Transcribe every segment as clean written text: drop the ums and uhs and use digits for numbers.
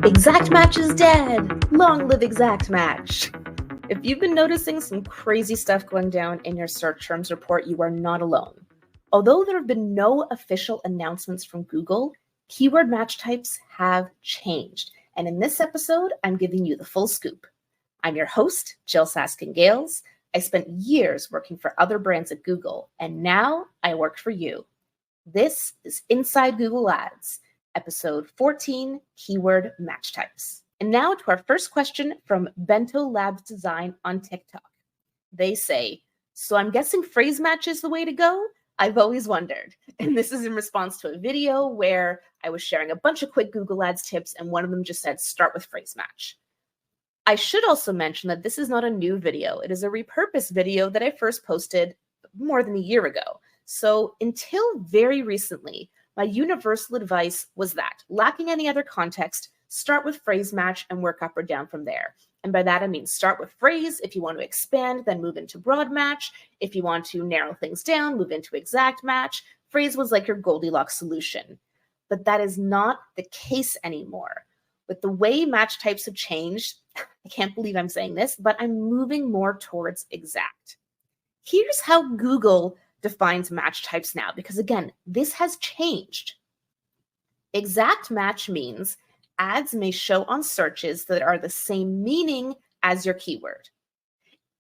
Exact match is dead. Long live exact match. If you've been noticing some crazy stuff going down in your search terms report, you are not alone. Although there have been no official announcements from Google, keyword match types have changed. And in this episode, I'm giving you the full scoop. I'm your host, Jyll Saskin Gales. I spent years working for other brands at Google, and now I work for you. This is Inside Google Ads, episode 14, Keyword Match Types. And now to our first question from Bento Labs Design on TikTok. They say, so I'm guessing phrase match is the way to go? I've always wondered. And this is in response to a video where I was sharing a bunch of quick Google Ads tips, and one of them just said, start with phrase match. I should also mention that this is not a new video. It is a repurposed video that I first posted more than a year ago. So until very recently, my universal advice was that, lacking any other context, start with phrase match and work up or down from there. And by that, I mean start with phrase. If you want to expand, then move into broad match. If you want to narrow things down, move into exact match. Phrase was like your Goldilocks solution. But that is not the case anymore. With the way match types have changed, I can't believe I'm saying this, but I'm moving more towards exact. Here's how Google defines match types now, because again, this has changed. Exact match means ads may show on searches that are the same meaning as your keyword.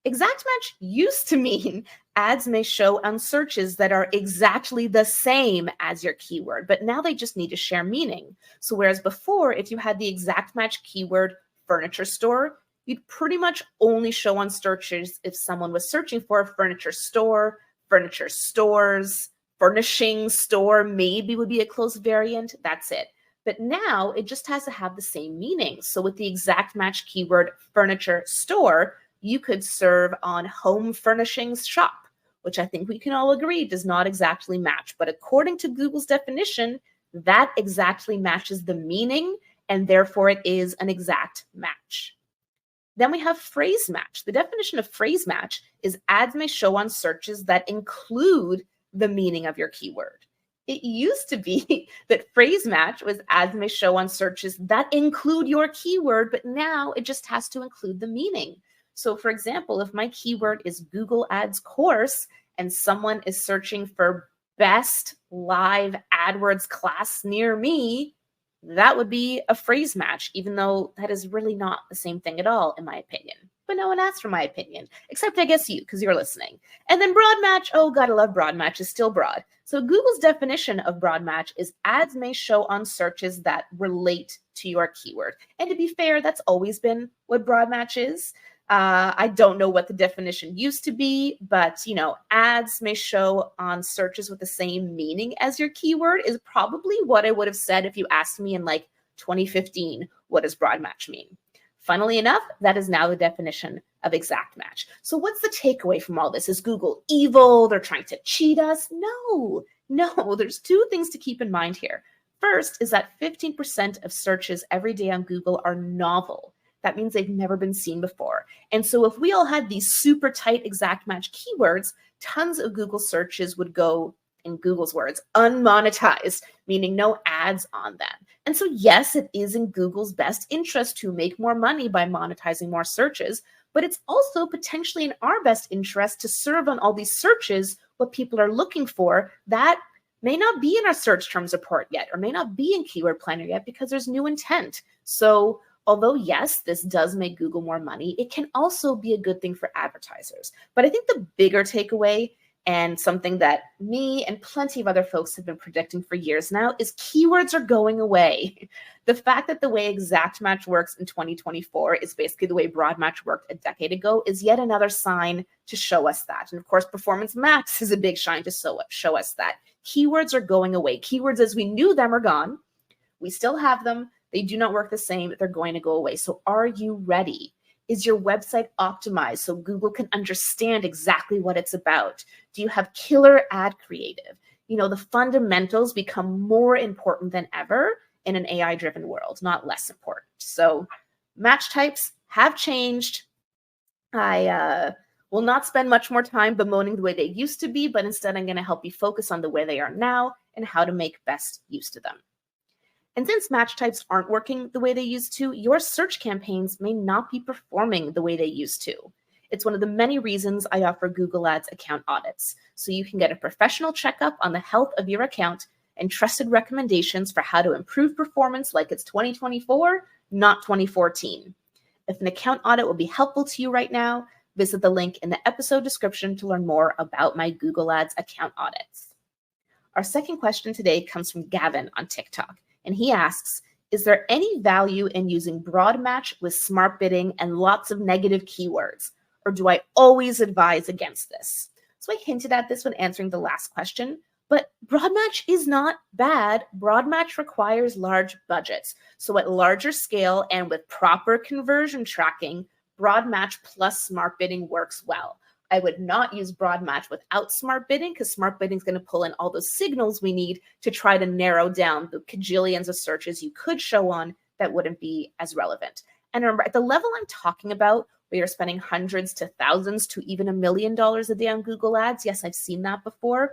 Exact match used to mean ads may show on searches that are exactly the same as your keyword, but now they just need to share meaning. So whereas before, if you had the exact match keyword furniture store, you'd pretty much only show on searches if someone was searching for a furniture store, furniture stores, furnishing store maybe would be a close variant. That's it. But now it just has to have the same meaning. So with the exact match keyword furniture store, you could serve on home furnishings shop, which I think we can all agree does not exactly match. But according to Google's definition, that exactly matches the meaning, and therefore it is an exact match. Then we have phrase match. The definition of phrase match is ads may show on searches that include the meaning of your keyword. It used to be that phrase match was ads may show on searches that include your keyword, but now it just has to include the meaning. So for example, if my keyword is Google Ads course and someone is searching for best live AdWords class near me, that would be a phrase match, even though that is really not the same thing at all, in my opinion. But no one asked for my opinion, except I guess you, because you're listening. And then broad match, oh God, I love broad match, is still broad. So Google's definition of broad match is ads may show on searches that relate to your keyword. And to be fair, that's always been what broad match is. I don't know what the definition used to be, but ads may show on searches with the same meaning as your keyword is probably what I would have said if you asked me in like 2015, what does broad match mean? Funnily enough, that is now the definition of exact match. So what's the takeaway from all this? Is Google evil? They're trying to cheat us? No, there's two things to keep in mind here. First is that 15% of searches every day on Google are novel. That means they've never been seen before. And so if we all had these super tight exact match keywords, tons of Google searches would go, in Google's words, unmonetized, meaning no ads on them. And so yes, it is in Google's best interest to make more money by monetizing more searches, but it's also potentially in our best interest to serve on all these searches what people are looking for that may not be in our search terms report yet, or may not be in Keyword Planner yet because there's new intent. So although, yes, this does make Google more money, it can also be a good thing for advertisers. But I think the bigger takeaway, and something that me and plenty of other folks have been predicting for years now, is keywords are going away. The fact that the way exact match works in 2024 is basically the way broad match worked a decade ago is yet another sign to show us that. And of course, Performance Max is a big sign to show us that. Keywords are going away. Keywords as we knew them are gone. We still have them. They do not work the same. They're going to go away. So are you ready? Is your website optimized so Google can understand exactly what it's about? Do you have killer ad creative? The fundamentals become more important than ever in an AI-driven world, not less important. So match types have changed. I will not spend much more time bemoaning the way they used to be, but instead I'm going to help you focus on the way they are now and how to make best use of them. And since match types aren't working the way they used to, your search campaigns may not be performing the way they used to. It's one of the many reasons I offer Google Ads account audits, so you can get a professional checkup on the health of your account and trusted recommendations for how to improve performance like it's 2024, not 2014. If an account audit will be helpful to you right now, visit the link in the episode description to learn more about my Google Ads account audits. Our second question today comes from Gavin on TikTok, and he asks, is there any value in using broad match with smart bidding and lots of negative keywords, or do I always advise against this? So I hinted at this when answering the last question, but broad match is not bad. Broad match requires large budgets. So at larger scale and with proper conversion tracking, broad match plus smart bidding works well. I would not use broad match without smart bidding because smart bidding is going to pull in all those signals we need to try to narrow down the cajillions of searches you could show on that wouldn't be as relevant. And remember, at the level I'm talking about, where you're spending hundreds to thousands to even $1 million a day on Google Ads, yes, I've seen that before,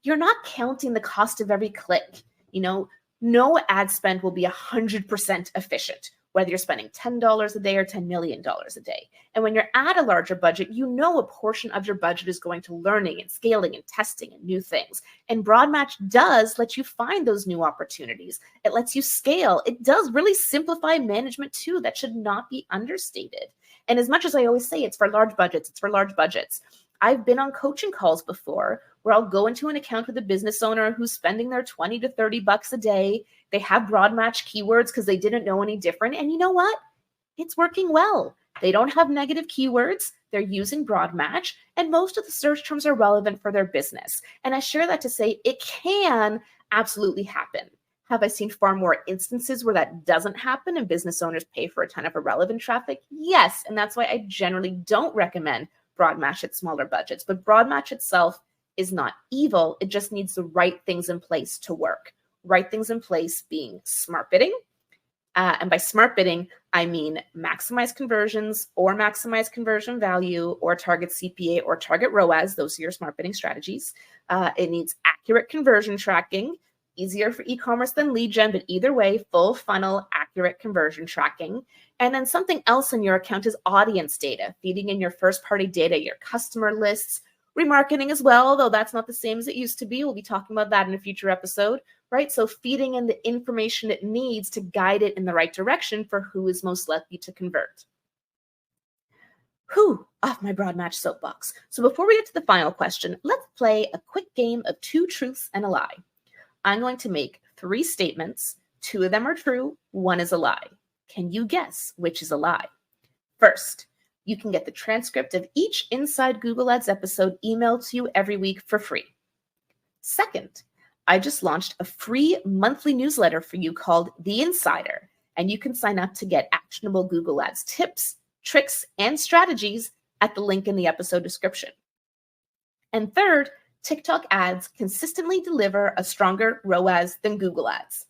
you're not counting the cost of every click. No ad spend will be 100% efficient, whether you're spending $10 a day or $10 million a day. And when you're at a larger budget, a portion of your budget is going to learning and scaling and testing and new things. And broad match does let you find those new opportunities. It lets you scale. It does really simplify management too. That should not be understated. And as much as I always say it's for large budgets, I've been on coaching calls before where I'll go into an account with a business owner who's spending their $20 to $30 a day. They have broad match keywords because they didn't know any different. And you know what? It's working well. They don't have negative keywords. They're using broad match, and most of the search terms are relevant for their business. And I share that to say it can absolutely happen. Have I seen far more instances where that doesn't happen and business owners pay for a ton of irrelevant traffic? Yes. And that's why I generally don't recommend broad match at smaller budgets. But broad match itself is not evil. It just needs the right things in place to work. Right things in place being smart bidding. And by smart bidding, I mean maximize conversions or maximize conversion value or target CPA or target ROAS. Those are your smart bidding strategies. It needs accurate conversion tracking. Easier for e-commerce than lead gen, but either way, full funnel, accurate conversion tracking. And then something else in your account is audience data, feeding in your first party data, your customer lists, remarketing as well, though that's not the same as it used to be. We'll be talking about that in a future episode, right? So feeding in the information it needs to guide it in the right direction for who is most likely to convert. Off my broad match soapbox. So before we get to the final question, let's play a quick game of 2 truths and a lie. I'm going to make 3 statements. 2 of them are true, 1 is a lie. Can you guess which is a lie? First, you can get the transcript of each Inside Google Ads episode emailed to you every week for free. Second, I just launched a free monthly newsletter for you called The Insider, and you can sign up to get actionable Google Ads tips, tricks, and strategies at the link in the episode description. And third, TikTok ads consistently deliver a stronger ROAS than Google ads.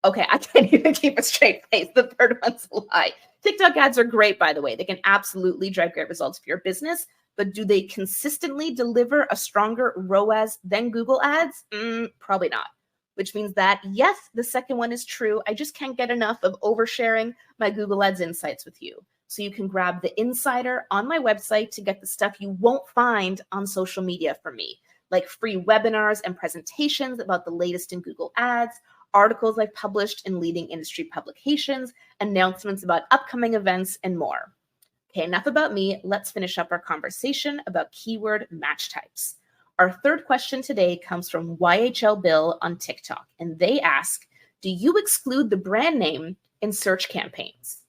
Okay, I can't even keep a straight face. The third one's a lie. TikTok ads are great, by the way. They can absolutely drive great results for your business, but do they consistently deliver a stronger ROAS than Google ads? Probably not, which means that, yes, the second one is true. I just can't get enough of oversharing my Google Ads insights with you. So you can grab the Insider on my website to get the stuff you won't find on social media from me, like free webinars and presentations about the latest in Google Ads, articles I've published in leading industry publications, announcements about upcoming events, and more. Okay, enough about me. Let's finish up our conversation about keyword match types. Our third question today comes from YHL Bill on TikTok, and they ask, do you exclude the brand name in search campaigns?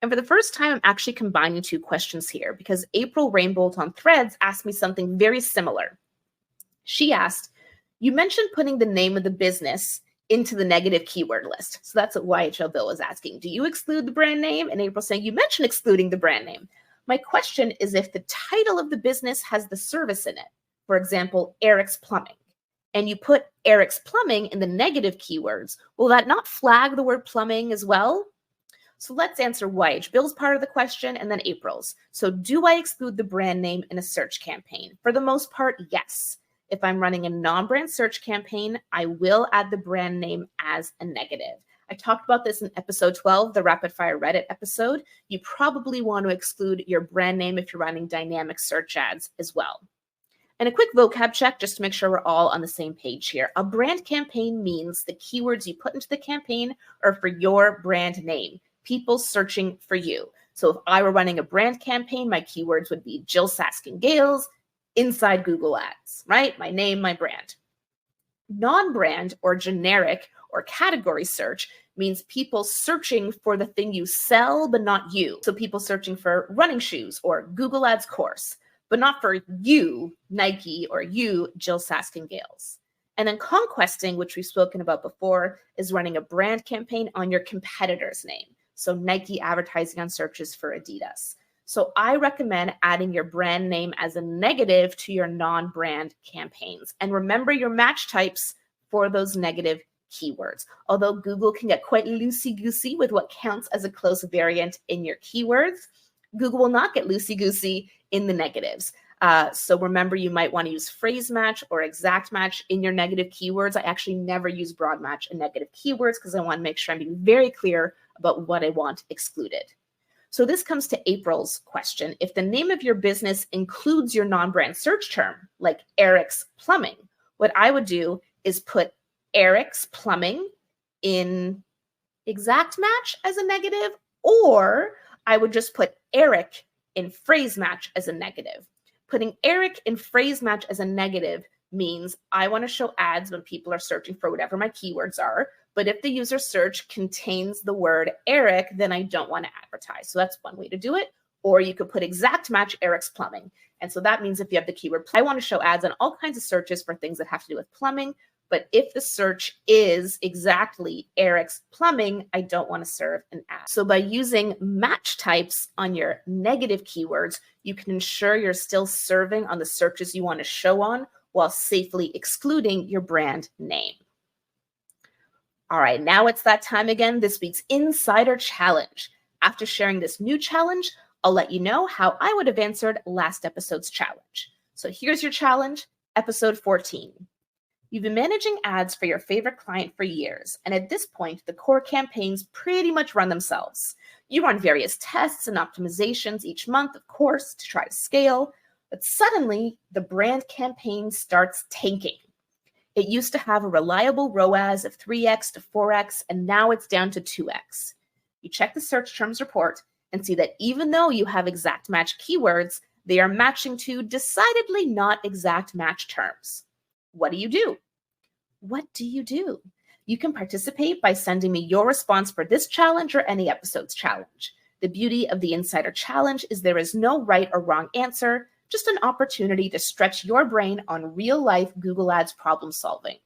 And for the first time, I'm actually combining 2 questions here because April Rainbolt on Threads asked me something very similar. She asked, you mentioned putting the name of the business into the negative keyword list. So that's what YHL Bill was asking. Do you exclude the brand name? And April saying, you mentioned excluding the brand name. My question is if the title of the business has the service in it, for example, Eric's Plumbing, and you put Eric's Plumbing in the negative keywords, will that not flag the word plumbing as well? So let's answer YH Bill's part of the question and then April's. So do I exclude the brand name in a search campaign? For the most part, yes. If I'm running a non-brand search campaign, I will add the brand name as a negative. I talked about this in episode 12, the rapid fire Reddit episode. You probably want to exclude your brand name if you're running dynamic search ads as well. And a quick vocab check just to make sure we're all on the same page here. A brand campaign means the keywords you put into the campaign are for your brand name, people searching for you. So if I were running a brand campaign, my keywords would be Jyll Saskin Gales inside Google Ads, right? My name, my brand. Non-brand or generic or category search means people searching for the thing you sell, but not you. So people searching for running shoes or Google Ads course, but not for you, Nike, or you, Jyll Saskin Gales. And then conquesting, which we've spoken about before, is running a brand campaign on your competitor's name. So Nike advertising on searches for Adidas. So I recommend adding your brand name as a negative to your non-brand campaigns. And remember your match types for those negative keywords. Although Google can get quite loosey-goosey with what counts as a close variant in your keywords, Google will not get loosey-goosey in the negatives. So remember, you might want to use phrase match or exact match in your negative keywords. I actually never use broad match in negative keywords because I want to make sure I'm being very clear about what I want excluded. So this comes to April's question. If the name of your business includes your non-brand search term, like Eric's Plumbing, what I would do is put Eric's Plumbing in exact match as a negative, or I would just put Eric in phrase match as a negative. Putting Eric in phrase match as a negative means I want to show ads when people are searching for whatever my keywords are. But if the user search contains the word Eric, then I don't want to advertise. So that's one way to do it. Or you could put exact match Eric's Plumbing. And so that means if you have the keyword, I want to show ads on all kinds of searches for things that have to do with plumbing. But if the search is exactly Eric's Plumbing, I don't want to serve an ad. So by using match types on your negative keywords, you can ensure you're still serving on the searches you want to show on while safely excluding your brand name. All right, now it's that time again, this week's Insider Challenge. After sharing this new challenge, I'll let you know how I would have answered last episode's challenge. So here's your challenge, episode 14. You've been managing ads for your favorite client for years, and at this point, the core campaigns pretty much run themselves. You run various tests and optimizations each month, of course, to try to scale, but suddenly the brand campaign starts tanking. It used to have a reliable ROAS of 3x to 4x, and now it's down to 2x. You check the search terms report and see that even though you have exact match keywords, they are matching to decidedly not exact match terms. What do you do? What do you do? You can participate by sending me your response for this challenge or any episode's challenge. The beauty of the Insider Challenge is there is no right or wrong answer, just an opportunity to stretch your brain on real-life Google Ads problem solving.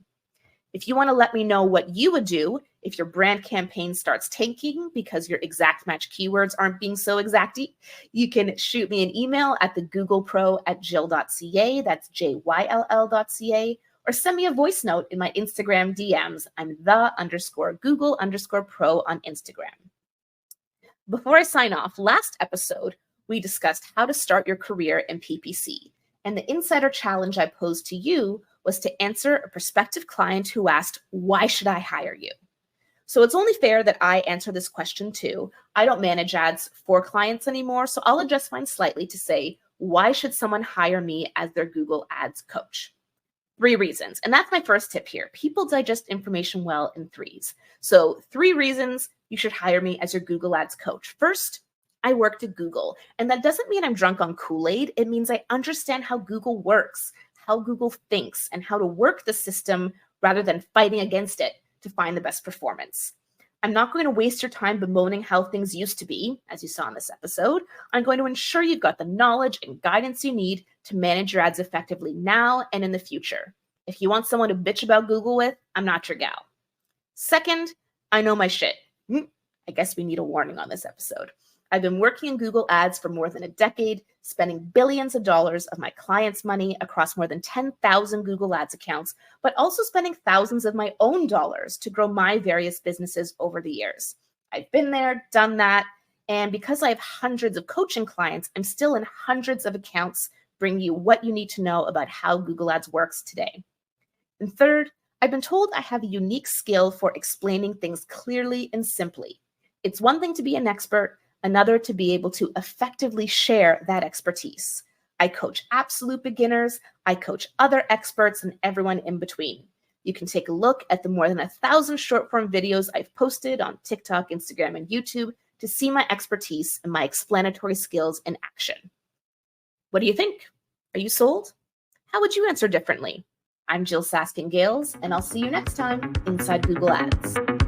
If you want to let me know what you would do if your brand campaign starts tanking because your exact match keywords aren't being so exacty, you can shoot me an email at thegooglepro@jyll.ca, that's JYLL.ca, or send me a voice note in my Instagram DMs. I'm _Google_pro on Instagram. Before I sign off, last episode, we discussed how to start your career in PPC. And the Insider Challenge I posed to you was to answer a prospective client who asked, why should I hire you? So it's only fair that I answer this question too. I don't manage ads for clients anymore, so I'll adjust mine slightly to say, why should someone hire me as their Google Ads coach? 3 reasons. And that's my first tip here. People digest information well in 3s. So 3 reasons you should hire me as your Google Ads coach. First, I worked at Google, and that doesn't mean I'm drunk on Kool-Aid. It means I understand how Google works, how Google thinks, and how to work the system rather than fighting against it to find the best performance. I'm not going to waste your time bemoaning how things used to be, as you saw in this episode. I'm going to ensure you've got the knowledge and guidance you need to manage your ads effectively now and in the future. If you want someone to bitch about Google with, I'm not your gal. Second, I know my shit. I guess we need a warning on this episode. I've been working in Google Ads for more than a decade, spending billions of dollars of my clients' money across more than 10,000 Google Ads accounts, but also spending thousands of my own dollars to grow my various businesses over the years. I've been there, done that, and because I have hundreds of coaching clients, I'm still in hundreds of accounts bringing you what you need to know about how Google Ads works today. And third, I've been told I have a unique skill for explaining things clearly and simply. It's one thing to be an expert, another to be able to effectively share that expertise. I coach absolute beginners, I coach other experts, and everyone in between. You can take a look at the more than 1,000 short-form videos I've posted on TikTok, Instagram, and YouTube to see my expertise and my explanatory skills in action. What do you think? Are you sold? How would you answer differently? I'm Jyll Saskin Gales, and I'll see you next time inside Google Ads.